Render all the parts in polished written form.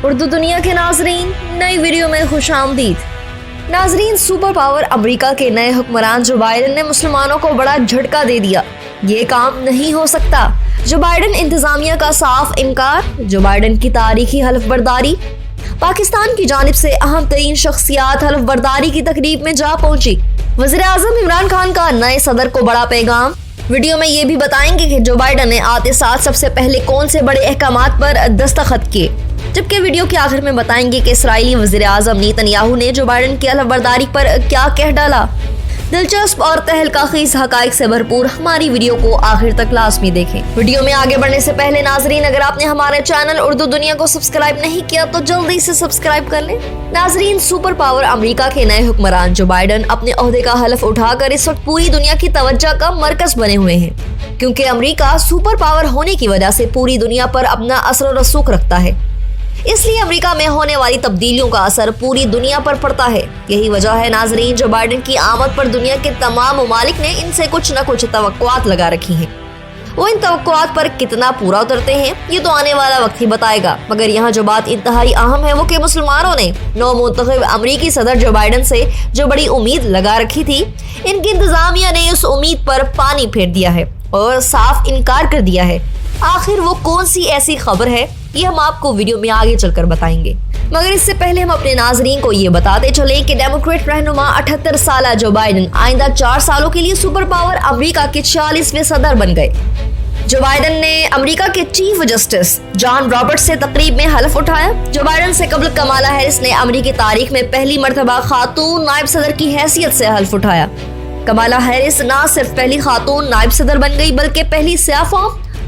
उर्दू दुनिया के नाजरीन, नई वीडियो में खुशामदीद। नाजरीन, सुपर पावर अमेरिका के नए हुक्मरान जो बाइडन ने मुसलमानों को बड़ा झटका दे दिया। ये काम नहीं हो सकता। जो बाइडन इंतजामिया का साफ इनकार, जो बाइडन की तारीखी हल्फ बर्दारी। पाकिस्तान की जानिब से अहम तरीन शख्सियात हल्फ बर्दारी की तकरीब में जा पहुंची। वज़ीर आज़म इमरान खान का नए सदर को बड़ा पैगाम। वीडियो में ये भी बताएंगे कि जो बाइडन ने आते साथ सबसे पहले कौन से बड़े अहकामात पर दस्तखत किए, जबकि वीडियो के आखिर में बताएंगे कि इसराइली वज़ीर आज़म नेतन्याहू ने जो बाइडन की हल्फ बर्दारी पर क्या कह डाला। दिलचस्प और तहलकाखेज़ हक़ाइक़ से भरपूर हमारी वीडियो को आखिर तक लाज़मी देखें। वीडियो में आगे बढ़ने से पहले नाजरीन, अगर आपने हमारे चैनल उर्दू दुनिया को सब्सक्राइब नहीं किया तो जल्दी से सब्सक्राइब कर लें। नाजरीन, सुपर पावर अमेरिका के नए हुक्मरान जो बाइडन अपने ओहदे का हलफ उठाकर इस वक्त पूरी दुनिया की तवज्जो का मरकज बने हुए हैं, क्योंकि अमेरिका सुपर पावर होने की वजह से पूरी दुनिया पर अपना असर और रसूख रखता है। इसलिए अमेरिका में होने वाली तब्दीलियों का असर पूरी दुनिया पर पड़ता है। यही वजह है नाजरीन, जो बाइडन की आमद पर दुनिया के तमाम ममालिक ने इनसे कुछ न कुछ तवक्कुआत लगा रखी हैं। वो इन तवक्कुआत पर कितना पूरा उतरते हैं ये तो आने वाला वक्त ही बताएगा, मगर यहाँ जो बात इंतहाई अहम है वो कि मुसलमानों ने नौमुंतखब अमरीकी सदर जो बाइडन से जो बड़ी उम्मीद लगा रखी थी, इनकी इंतजामिया ने उस उम्मीद पर पानी फेर दिया है और साफ इनकार कर दिया है। आखिर वो कौन सी ऐसी खबर है, ये हम आपको वीडियो में आगे चलकर बताएंगे। मगर इससे पहले हम अपने नाजरीन को ये बताते चले कि डेमोक्रेट रहनुमा 78 साल जो बाइडन आइंदा 4 सालों के लिए सुपर पावर अमेरिका के 46वें सदर बन गए। जो बाइडन ने अमेरिका के चीफ जस्टिस जॉन रॉबर्ट्स से तकरीब में हलफ उठाया। जो बाइडन से कबल कमाला हैरिस ने अमेरिकी तारीख में पहली मरतबा खातून नायब सदर की हैसियत से हलफ उठाया। कमाला हैरिस न सिर्फ पहली खातून नायब सदर बन गई, बल्कि पहली स्याफ़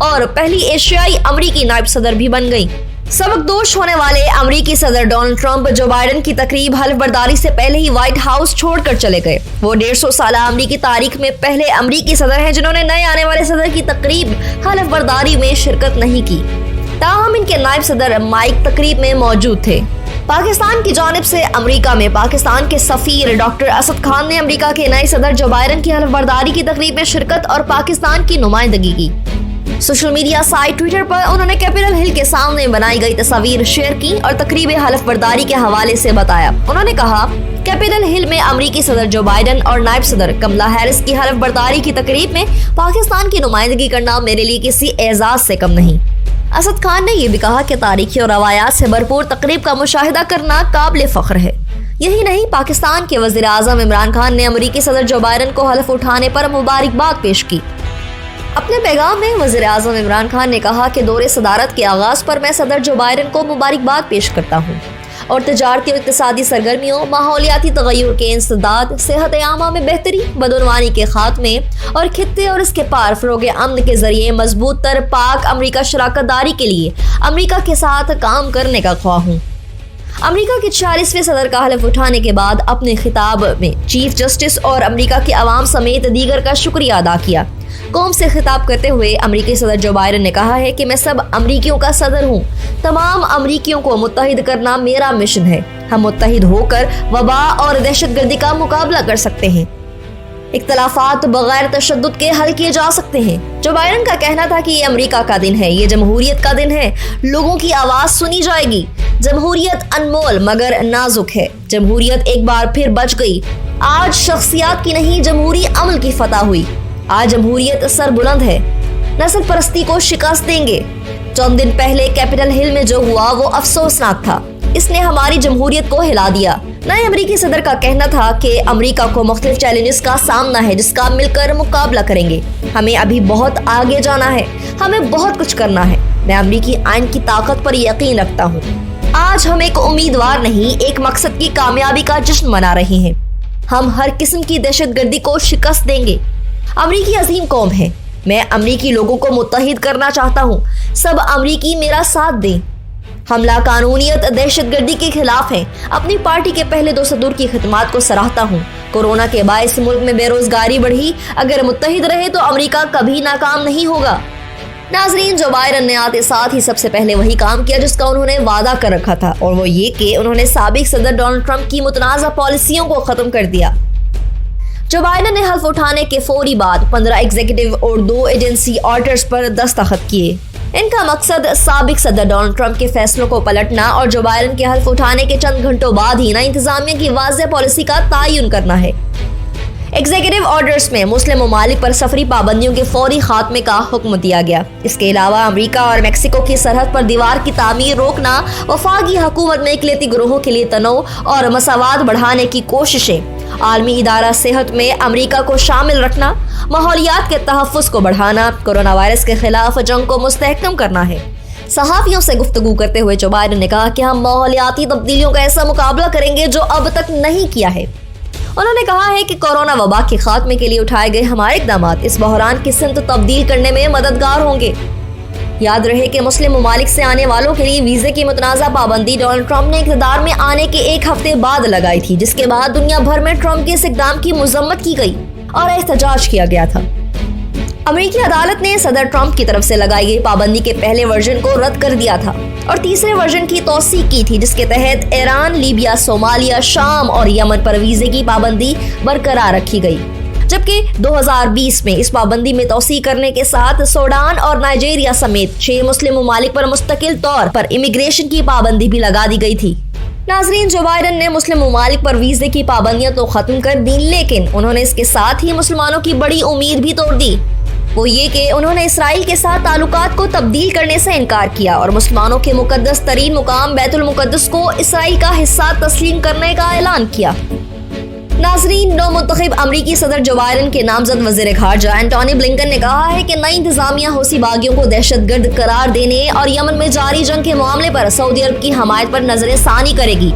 और पहली एशियाई अमरीकी नायब सदर भी बन गई। सबकदोश होने वाले अमरीकी सदर डोनाल्ड ट्रंप जो बाइडन की तकरीब हल्फ बर्दारी से पहले ही व्हाइट हाउस छोड़कर चले गए। वो 150 साल अमरीकी तारीख में पहले अमरीकी सदर हैं जिन्होंने नए आने वाले सदर की तकरीब हल्फ बर्दारी में शिरकत नहीं की। ताहम इनके नायब सदर माइक तकरीब में मौजूद थे। पाकिस्तान की जानिब से अमेरिका में पाकिस्तान के सफीर डॉक्टर असद खान ने अमेरिका के नए सदर जो बाइडन की हल्फ बर्दारी की तकरीब में शिरकत और पाकिस्तान की नुमाइंदगी की। सोशल मीडिया साइट ट्विटर पर उन्होंने कैपिटल हिल के सामने बनाई गई तस्वीर शेयर की और तकरीब हल्फ बर्दारी के हवाले से बताया। उन्होंने कहा, कैपिटल हिल में अमरीकी सदर जो बाइडन और नायब सदर कमला हैरिस की हल्फ बर्दारी की तकरीब में पाकिस्तान की नुमाइंदगी करना मेरे लिए किसी एजाज से कम नहीं। असद खान ने यह भी कहा कि तारीखी और रवायात से भरपूर तकरीब का मुशाहिदा करना काबिल फख्र है। यही नहीं, पाकिस्तान के वज़ीर आज़म इमरान खान ने अमरीकी सदर जो बाइडन को हल्फ उठाने पर मुबारकबाद पेश की। अपने पैगाम में वज़ीर आज़म इमरान खान ने कहा कि दौरे सदारत के आगाज़ पर मैं सदर जो बाइडन को मुबारकबाद पेश करता हूँ और तजारती और इक़्तिसादी सरगर्मियों, माहौलियाती तग़य्युर के इंसदाद, सेहत आमा में बेहतरी, बदउनवानी के खात्मे और खित्ते और इसके पार फ़रोग़ अमन के ज़रिए मजबूत तर पाक अमरीका शराकत दारी के लिए अमरीका के साथ काम करने का ख्वाह हूँ। अमेरिका के 46वें सदर का हलफ उठाने के बाद अपने खिताब में चीफ जस्टिस और अमेरिका के अवाम समेत दीगर का शुक्रिया अदा किया। कौम से खिताब करते हुए अमेरिकी सदर जो बाइडन ने कहा है कि मैं सब अमरीकियों का सदर हूँ। तमाम अमरीकियों को मुत्तहिद करना मेरा मिशन है। हम मुत्तहिद होकर वबा और दहशतगर्दी का मुकाबला कर सकते हैं। इख्तलाफात बगैर तशद्दुद के हल किए जा सकते हैं। जो बाइडन का कहना था कि ये अमेरिका का दिन है, ये जमहूरियत का दिन है, लोगों की आवाज़ सुनी जाएगी। जमहूरियत अनमोल मगर नाजुक है। जमहूरियत एक बार फिर बच गई। आज शख्सियात की नहीं, जमहूरी अमल की फतह हुई। आज जमहूरियत सरबुलंद है। नस्ल परस्ती को शिकस्त देंगे। चंद दिन पहले कैपिटल हिल में जो हुआ वो अफसोसनाक था। इसने हमारी जमहूरियत को हिला दिया। नए अमरीकी सदर का कहना था कि अमेरिका को मुख्तलिफ चैलेंजेस का सामना है जिसका मिलकर मुकाबला करेंगे। हमें अभी बहुत आगे जाना है, हमें बहुत कुछ करना है। मैं अमरीकी आइन की ताकत पर यकीन रखता हूँ। आज हम एक उम्मीदवार नहीं, एक मकसद की कामयाबी का जश्न मना रहे हैं। हम हर किस्म की दहशतगर्दी को शिकस्त देंगे। अमरीकी अजीम कौम है। मैं अमरीकी लोगों को मुत्तहिद करना चाहता हूँ। सब अमरीकी मेरा साथ दें। हमला कानूनियत दहशतगर्दी के खिलाफ है। अपनी पार्टी के पहले 2 सदूर की खिदमत को सराहता हूँ। कोरोना के बायस मुल्क में बेरोजगारी बढ़ी। अगर मुत्तहिद रहे तो अमरीका कभी नाकाम नहीं होगा। नाजरीन, जो बाइडन ने आते साथ ही सबसे पहले वही काम किया जिसका उन्होंने वादा कर रखा था, और वो ये कि उन्होंने साबिक सदर डोनाल्ड ट्रंप की मुतनाज़ा पॉलिसियों को खत्म कर दिया। जो बाइडन ने हल्फ उठाने के फौरी बाद 15 एग्जीक्यूटिव और 2 एजेंसी ऑर्डर्स पर दस्तखत किए। ان کا مقصد سابق صدر ڈونلڈ ٹرمپ کے فیصلوں کو پلٹنا اور جو بائیڈن کے حلف اٹھانے کے چند گھنٹوں بعد ہی نئی انتظامیہ کی واضح پالیسی کا تعین کرنا ہے۔ ایگزیکٹو آرڈرز میں مسلم ممالک پر سفری پابندیوں کے فوری خاتمے کا حکم دیا گیا۔ اس کے علاوہ امریکہ اور میکسیکو کی سرحد پر دیوار کی تعمیر روکنا، وفاقی حکومت میں اقلیتی گروہوں کے لیے تنوع اور مساوات بڑھانے کی کوششیں، عالمی ادارہ صحت میں امریکہ کو شامل رکھنا، ماحولیات کے تحفظ کو بڑھانا، کورونا وائرس کے خلاف جنگ کو مستحکم کرنا ہے۔ صحافیوں سے گفتگو کرتے ہوئے جو بائیڈن نے کہا کہ ہم ماحولیاتی تبدیلیوں کا ایسا مقابلہ کریں گے جو اب تک نہیں کیا ہے۔ انہوں نے کہا ہے کہ کورونا وبا کے خاتمے کے لیے اٹھائے گئے ہمارے اقدامات اس بحران کی سمت تبدیل کرنے میں مددگار ہوں گے۔ یاد رہے کہ مسلم ممالک سے آنے والوں کے لیے ویزے کی متنازع پابندی ڈونلڈ ٹرمپ نے اقتدار میں آنے کے ایک ہفتے بعد لگائی تھی، جس کے بعد دنیا بھر میں ٹرمپ کے اس اقدام کی مذمت کی گئی اور احتجاج کیا گیا تھا۔ امریکی عدالت نے صدر ٹرمپ کی طرف سے لگائی گئی پابندی کے پہلے ورژن کو رد کر دیا تھا اور تیسرے ورژن کی توثیق کی تھی، جس کے تحت ایران، لیبیا، صومالیہ، شام اور یمن پر ویزے کی پابندی برقرار رکھی گئی، جبکہ 2020 میں اس پابندی میں توسیع کرنے کے ساتھ سوڈان اور نائجیریا سمیت 6 مسلم ممالک پر مستقل طور پر امیگریشن کی پابندی بھی لگا دی گئی تھی۔ ناظرین، جو بائیڈن نے مسلم ممالک پر ویزے کی پابندیاں تو ختم کر دیں، لیکن انہوں نے اس کے ساتھ ہی مسلمانوں کی بڑی امید بھی توڑ دی۔ وہ یہ کہ انہوں نے اسرائیل کے ساتھ تعلقات کو تبدیل کرنے سے انکار کیا اور مسلمانوں کے مقدس ترین مقام بیت المقدس کو اسرائیل کا حصہ تسلیم کرنے کا اعلان کیا۔ ناظرین، نو منتخب امریکی صدر جو بائیڈن کے نامزد وزیر خارجہ اینٹونی بلنکن نے کہا ہے کہ نئی انتظامیہ حوثی باغیوں کو دہشت گرد قرار دینے اور یمن میں جاری جنگ کے معاملے پر سعودی عرب کی حمایت پر نظر ثانی کرے گی۔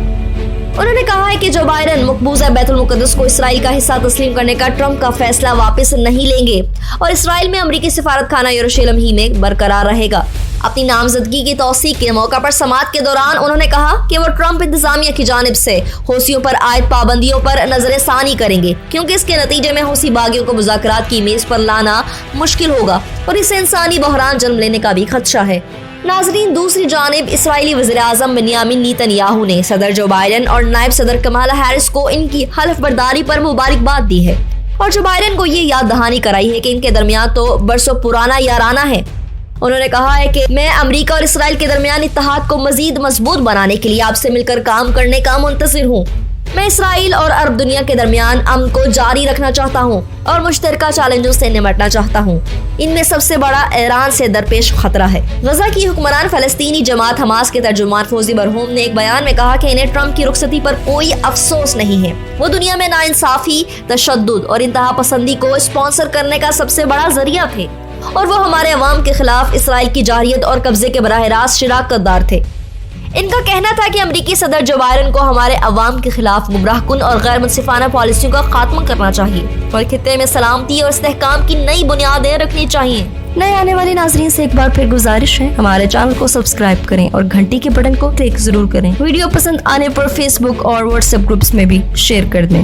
انہوں نے کہا ہے کہ جو بائیڈن مقبوضہ بیت المقدس کو اسرائیل کا حصہ تسلیم کرنے کا ٹرمپ کا فیصلہ واپس نہیں لیں گے اور اسرائیل میں امریکی سفارت خانہ یروشلم ہی میں برقرار رہے گا۔ اپنی نامزدگی کی توثیق کے موقع پر سماعت کے دوران انہوں نے کہا کہ وہ ٹرمپ انتظامیہ کی جانب سے حوثیوں پر عائد پابندیوں پر نظر ثانی کریں گے، کیونکہ اس کے نتیجے میں حوثی باغیوں کو مذاکرات کی میز پر لانا مشکل ہوگا اور اسے انسانی بحران جنم لینے کا بھی خدشہ ہے۔ ناظرین، دوسری جانب اسرائیلی وزیراعظم بنیامین نیتن یاہو نے صدر جو بائیڈن اور نائب صدر کمالا ہیرس کو ان کی حلف برداری پر مبارکباد دی ہے اور جو بائیڈن کو یہ یاد دہانی کرائی ہے کہ ان کے درمیان تو برسوں پرانا یارانہ ہے۔ انہوں نے کہا ہے کہ میں امریکہ اور اسرائیل کے درمیان اتحاد کو مزید مضبوط بنانے کے لیے آپ سے مل کر کام کرنے کا منتظر ہوں۔ میں اسرائیل اور عرب دنیا کے درمیان امن کو جاری رکھنا چاہتا ہوں اور مشترکہ چیلنجوں سے نمٹنا چاہتا ہوں۔ ان میں سب سے بڑا ایران سے درپیش خطرہ ہے۔ غزہ کی حکمران فلسطینی جماعت حماس کے ترجمان فوزی برہوم نے ایک بیان میں کہا کہ انہیں ٹرمپ کی رخصتی پر کوئی افسوس نہیں ہے۔ وہ دنیا میں ناانصافی، تشدد اور انتہا پسندی کو اسپانسر کرنے کا سب سے بڑا ذریعہ تھے اور وہ ہمارے عوام کے خلاف اسرائیل کی جارحیت اور قبضے کے براہ راست شراکت دار تھے۔ ان کا کہنا تھا کہ امریکی صدر جو بائیڈن کو ہمارے عوام کے خلاف گمراہ کن اور غیر منصفانہ پالیسیوں کا خاتمہ کرنا چاہیے اور خطے میں سلامتی اور استحکام کی نئی بنیادیں رکھنی چاہیے۔ نئے آنے والے ناظرین سے ایک بار پھر گزارش ہے، ہمارے چینل کو سبسکرائب کریں اور گھنٹی کے بٹن کو کلک ضرور کریں۔ ویڈیو پسند آنے پر فیس بک اور واٹس ایپ گروپس میں بھی شیئر کر دیں۔